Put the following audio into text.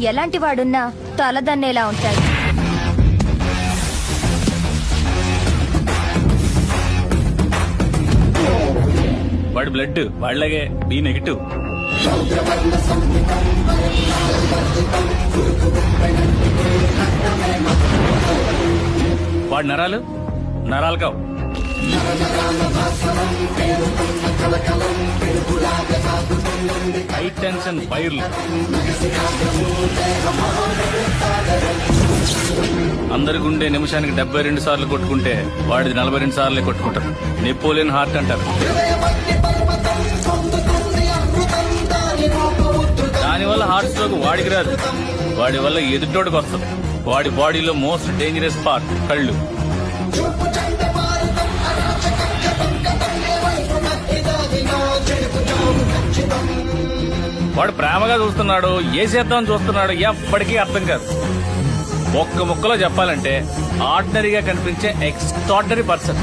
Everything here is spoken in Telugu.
ఎలాంటి వాడున్నా తలదన్నేలా ఉంటాడు. వాడి బ్లడ్ వాళ్ళగే బి నెగిటివ్. వాడి నరాలు కావు. హై టెన్షన్ వైర్లు. అందరి గుండె నిమిషానికి 72 సార్లు కొట్టుకుంటే వాడిది 42 సార్లే కొట్టుకుంటారు. నెపోలియన్ హార్ట్ అంటారు. దానివల్ల హార్ట్ స్ట్రోక్ వాడికి రాదు, వాడి వల్ల ఎదుటోడికి వస్తుంది. వాడి బాడీలో మోస్ట్ డేంజరస్ పార్ట్ కళ్ళు. వాడు ప్రేమగా చూస్తున్నాడు, ఏ చేద్దామని చూస్తున్నాడు ఎప్పటికీ అర్థం కాదు. ఒక్క ముక్కలో చెప్పాలంటే ఆర్డినరీగా కనిపించే ఎక్స్ట్రాడినరీ పర్సన్.